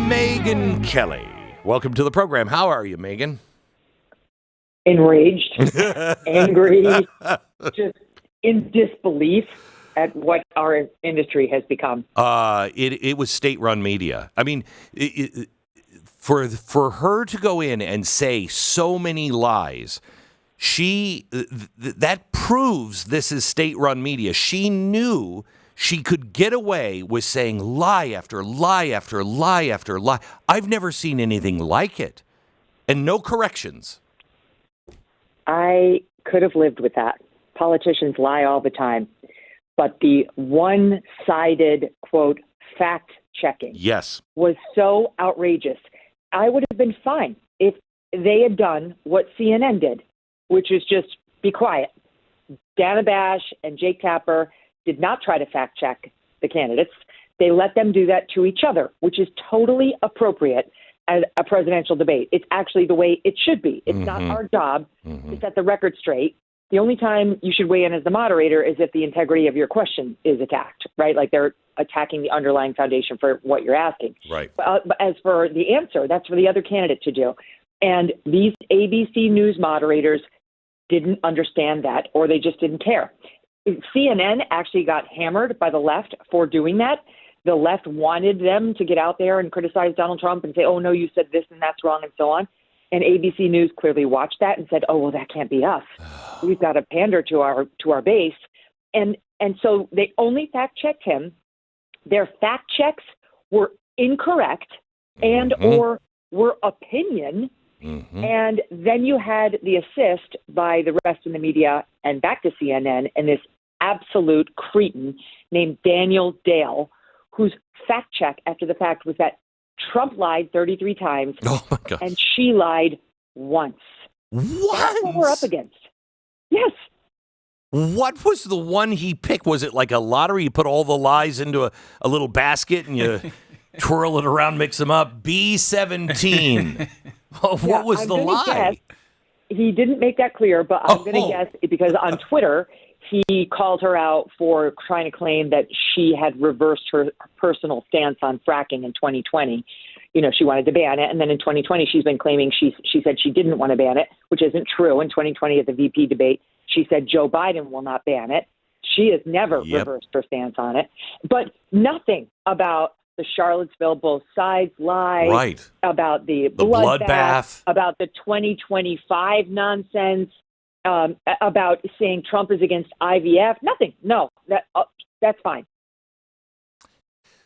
Megyn Kelly. Welcome to the program. How are you, Megyn? Enraged, angry, just in disbelief at what our industry has become. It was state-run media. I mean, for her to go in and say so many lies, that proves this is state-run media. She knew she could get away with saying lie after lie after lie after lie. I've never seen anything like it, and no corrections. I could have lived with that. Politicians lie all the time. But the one-sided, quote, fact-checking was so outrageous. I would have been fine if they had done what CNN did, which is just be quiet. Dana Bash and Jake Tapper did not try to fact-check the candidates. They let them do that to each other, which is totally appropriate as a presidential debate. It's actually the way it should be. It's not our job to set the record straight. The only time you should weigh in as the moderator is if the integrity of your question is attacked, right? Like they're attacking the underlying foundation for what you're asking. Right. But as for the answer, that's for the other candidate to do. And these ABC News moderators didn't understand that, or they just didn't care. CNN actually got hammered by the left for doing that. The left wanted them to get out there and criticize Donald Trump and say, oh, no, you said this and that's wrong and so on. And ABC News clearly watched that and said, oh, well, that can't be us. We've got to pander to our base. And so they only fact-checked him. Their fact checks were incorrect and or were opinion. And then you had the assist by the rest of the media and back to CNN and this absolute cretin named Daniel Dale, whose fact check after the fact was that Trump lied 33 times and she lied once. That's what we're up against. Yes. What was the one he picked? Was it like a lottery? You put all the lies into a little basket and you twirl it around, mix them up. B17. What was the lie? Guess, he didn't make that clear, but I'm going to guess because on Twitter, he called her out for trying to claim that she had reversed her personal stance on fracking in 2020. You know, she wanted to ban it. And then in 2020, she's been claiming she said she didn't want to ban it, which isn't true. In 2020 at the VP debate, she said Joe Biden will not ban it. She has never reversed her stance on it. But nothing about the Charlottesville both sides lie, about the bloodbath, about the 2025 nonsense, about saying Trump is against IVF. Nothing. No, that's fine.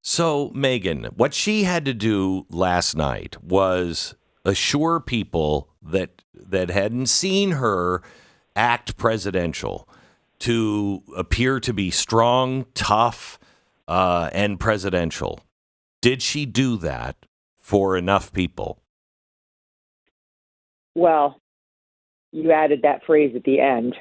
So, Megyn, what she had to do last night was assure people that hadn't seen her act presidential to appear to be strong, tough, and presidential. Did she do that for enough people? Well, you added that phrase at the end,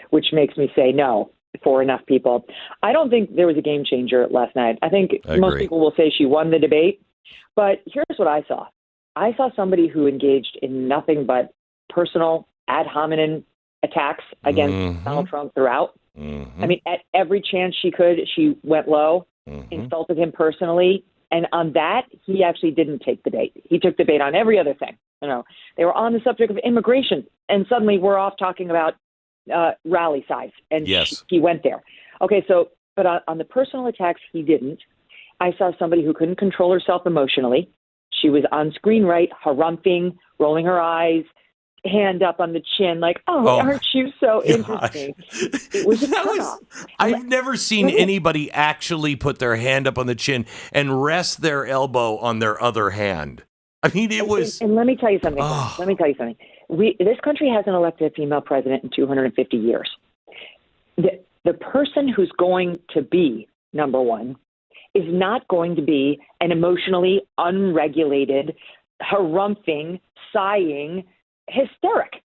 which makes me say no, for enough people. I don't think there was a game changer last night. I think most people will say she won the debate. But here's what I saw. I saw somebody who engaged in nothing but personal ad hominem attacks against Donald Trump throughout. I mean, at every chance she could, she went low, insulted him personally. And on that, he actually didn't take the bait. He took the bait on every other thing. You know, they were on the subject of immigration, and suddenly we're off talking about rally size. And he went there. Okay, so, but on the personal attacks, he didn't. I saw somebody who couldn't control herself emotionally. She was on screen right, harrumphing, rolling her eyes, hand up on the chin, like, aren't you so interesting? It was a turnoff. I've never seen anybody actually put their hand up on the chin and rest their elbow on their other hand. I mean, it was. And let me tell you something. Let me tell you something. This country hasn't elected a female president in 250 years. The person who's going to be number one is not going to be an emotionally unregulated, harrumphing, sighing hysteric.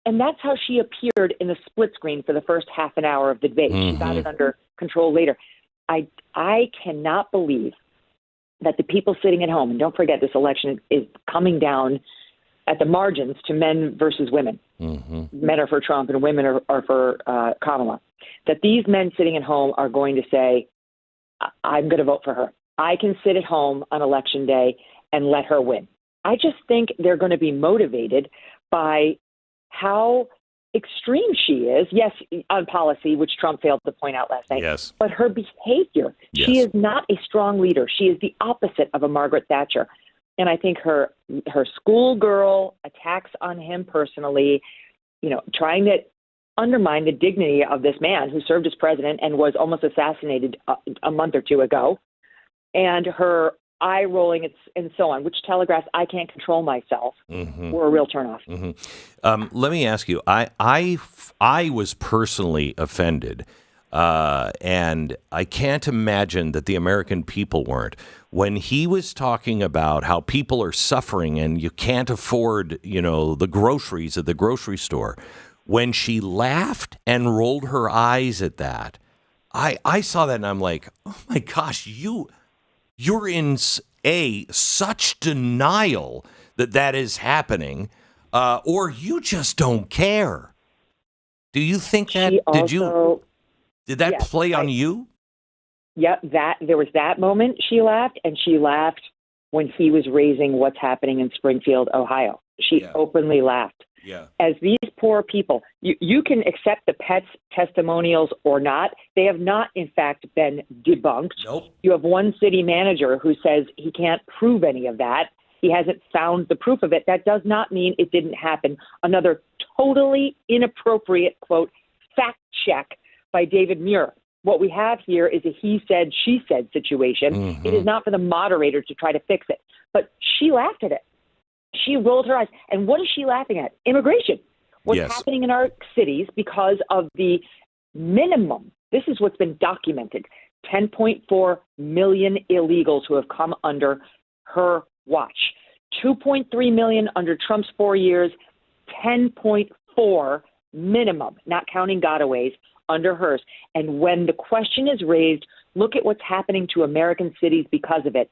And that's how she appeared in the split screen for the first half an hour of the debate. She got it under control later. I cannot believe that the people sitting at home, and don't forget this election is coming down at the margins to men versus women. Men are for Trump and women are for Kamala. That these men sitting at home are going to say, I'm going to vote for her. I can sit at home on election day and let her win. I just think they're going to be motivated by how extreme she is, yes, on policy, which Trump failed to point out last night, yes, but her behavior. Yes. She is not a strong leader. She is the opposite of a Margaret Thatcher. And I think her schoolgirl attacks on him personally, trying to undermine the dignity of this man who served as president and was almost assassinated a month or two ago, and her eye rolling and so on, which telegraphs I can't control myself, were a real turnoff. Let me ask you, I was personally offended, and I can't imagine that the American people weren't. When he was talking about how people are suffering and you can't afford, the groceries at the grocery store, when she laughed and rolled her eyes at that, I saw that and I'm like, oh my gosh, you're in such denial that is happening, or you just don't care. Do you think that? Did that play on you? Yep, there was that moment she laughed, and she laughed when he was raising what's happening in Springfield, Ohio. She openly laughed. Yeah. As these poor people, you can accept the pets' testimonials or not. They have not, in fact, been debunked. Nope. You have one city manager who says he can't prove any of that. He hasn't found the proof of it. That does not mean it didn't happen. Another totally inappropriate, quote, fact check by David Muir. What we have here is a he said, she said situation. It is not for the moderator to try to fix it. But she laughed at it. She rolled her eyes. And what is she laughing at? Immigration. What's happening in our cities because of the minimum. This is what's been documented. 10.4 million illegals who have come under her watch. 2.3 million under Trump's 4 years. 10.4 minimum, not counting gotaways, under hers. And when the question is raised, look at what's happening to American cities because of it.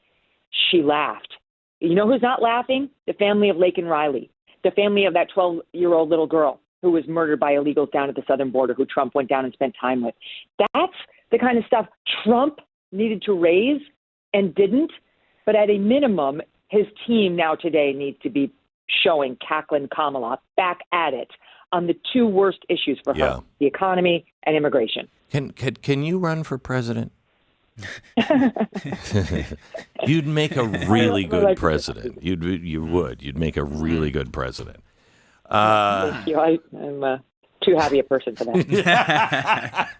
She laughed. You know who's not laughing? The family of Laken Riley, the family of that 12-year-old little girl who was murdered by illegals down at the southern border, who Trump went down and spent time with. That's the kind of stuff Trump needed to raise and didn't. But at a minimum, his team now today needs to be showing cackling Kamala back at it on the two worst issues for her, the economy and immigration. Can you run for president? You'd make a really good president. You'd make a really good president. Thank you. I'm too happy a person for that.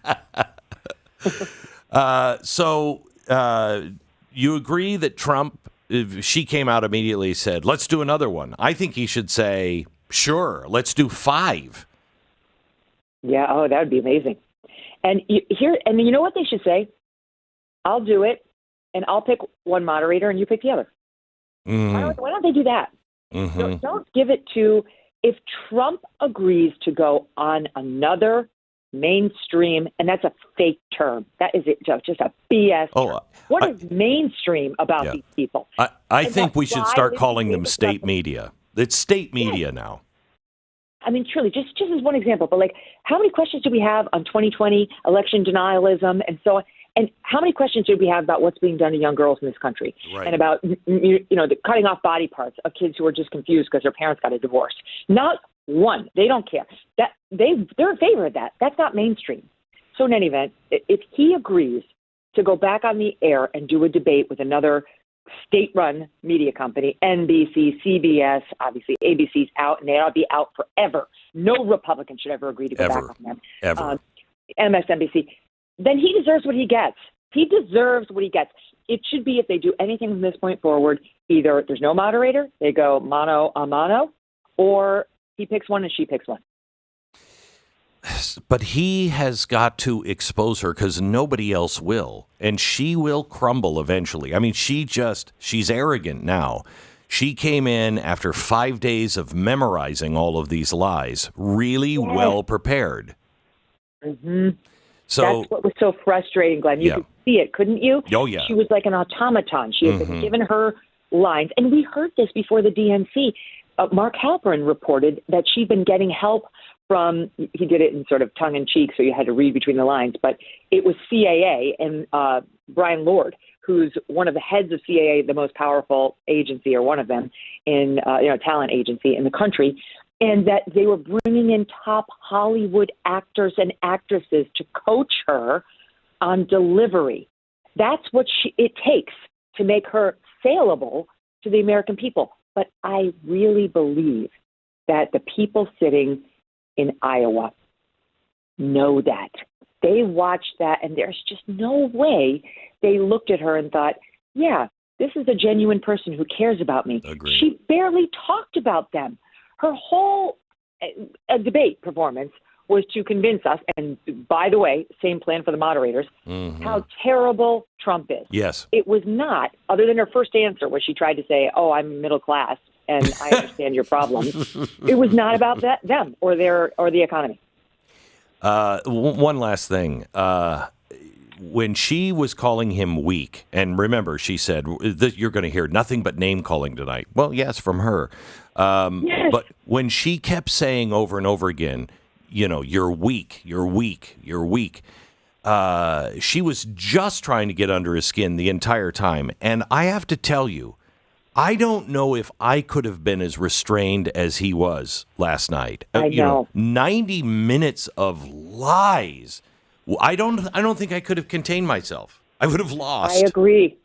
So you agree that Trump, if she came out immediately, said, let's do another one. I think he should say, sure, let's do 5. Yeah, that would be amazing. And you know what they should say? I'll do it, and I'll pick one moderator, and you pick the other. Why don't they do that? Don't give it to, if Trump agrees to go on another mainstream, and that's a fake term. That is just a BS term. What is mainstream about these people? I think we should start calling them state media. It's state media now. I mean, truly, just as one example, but how many questions do we have on 2020 election denialism and so on? And how many questions do we have about what's being done to young girls in this country, and about the cutting off body parts of kids who are just confused because their parents got a divorce? Not one. They don't care. That they're in favor of that. That's not mainstream. So in any event, if he agrees to go back on the air and do a debate with another state-run media company, NBC, CBS, obviously ABC's out, and they ought to be out forever. No Republican should ever agree to go back on them. Ever. MSNBC. Then he deserves what he gets. He deserves what he gets. It should be, if they do anything from this point forward, either there's no moderator, they go mano a mano, or he picks one and she picks one. But he has got to expose her because nobody else will. And she will crumble eventually. I mean, she's arrogant now. She came in after 5 days of memorizing all of these lies, really well prepared. So that's what was so frustrating, Glenn. You could see it, couldn't you? Oh, yeah. She was like an automaton. She had been given her lines. And we heard this before the DNC. Mark Halperin reported that she'd been getting help from, he did it in sort of tongue-in-cheek, so you had to read between the lines, but it was CAA and Brian Lord who's one of the heads of CAA, the most powerful agency, or one of them in, talent agency in the country, and that they were bringing in top Hollywood actors and actresses to coach her on delivery. That's what it takes to make her saleable to the American people. But I really believe that the people sitting in Iowa know that. They watched that, and there's just no way they looked at her and thought, yeah, this is a genuine person who cares about me. Agreed. She barely talked about them. Her whole debate performance was to convince us, and by the way, same plan for the moderators, how terrible Trump is. Yes. It was not, other than her first answer where she tried to say, oh, I'm middle class and I understand your problems. It was not about them or the economy. One last thing. When she was calling him weak, and remember, she said, you're going to hear nothing but name calling tonight. Well, yes, from her. Yes. But when she kept saying over and over again, you're weak, you're weak, you're weak, she was just trying to get under his skin the entire time. And I have to tell you, I don't know if I could have been as restrained as he was last night. I know. 90 minutes of lies. I don't think I could have contained myself. I would have lost. I agree.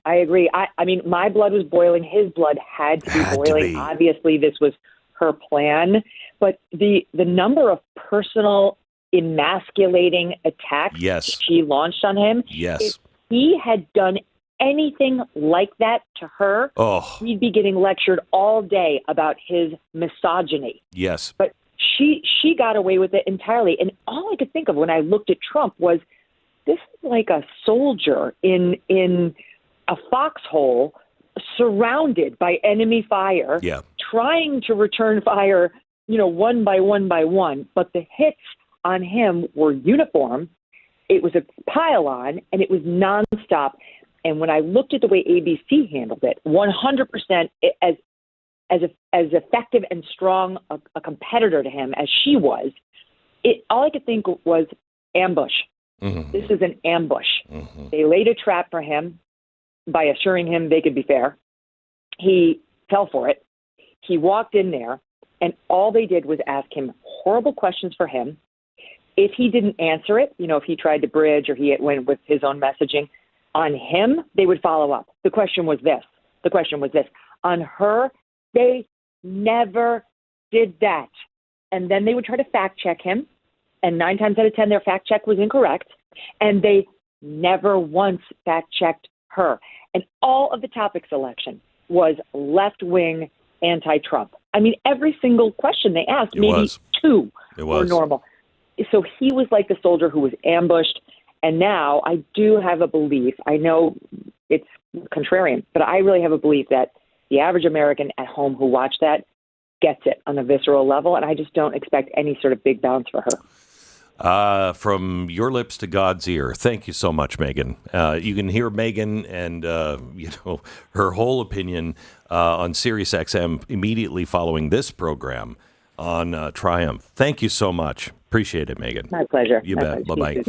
I mean, my blood was boiling. His blood had to be boiling. Obviously, this was her plan. But the number of personal emasculating attacks she launched on him, if he had done anything like that to her, we'd be getting lectured all day about his misogyny. Yes. But she got away with it entirely. And all I could think of when I looked at Trump was, this is like a soldier in a foxhole surrounded by enemy fire, trying to return fire, one by one. But the hits on him were uniform. It was a pile-on, and it was nonstop. And when I looked at the way ABC handled it, 100% as effective and strong a competitor to him as she was, all I could think was ambush. Mm-hmm. This is an ambush. Mm-hmm. They laid a trap for him by assuring him they could be fair. He fell for it. He walked in there, and all they did was ask him horrible questions for him. If he didn't answer it, if he tried to bridge or he went with his own messaging, on him, they would follow up. The question was this. On her, they never did that. And then they would try to fact check him. And 9 times out of 10, their fact check was incorrect. And they never once fact checked her. And all of the topic selection was left-wing anti-Trump. I mean, every single question they asked, maybe 2 were normal. So he was like the soldier who was ambushed. And now I do have a belief, I know it's contrarian, but I really have a belief that the average American at home who watched that gets it on a visceral level, and I just don't expect any sort of big bounce for her. From your lips to God's ear. Thank you so much, Megyn. You can hear Megyn and her whole opinion on SiriusXM immediately following this program on Triumph. Thank you so much. Appreciate it, Megyn. My pleasure. You bet. Bye-bye.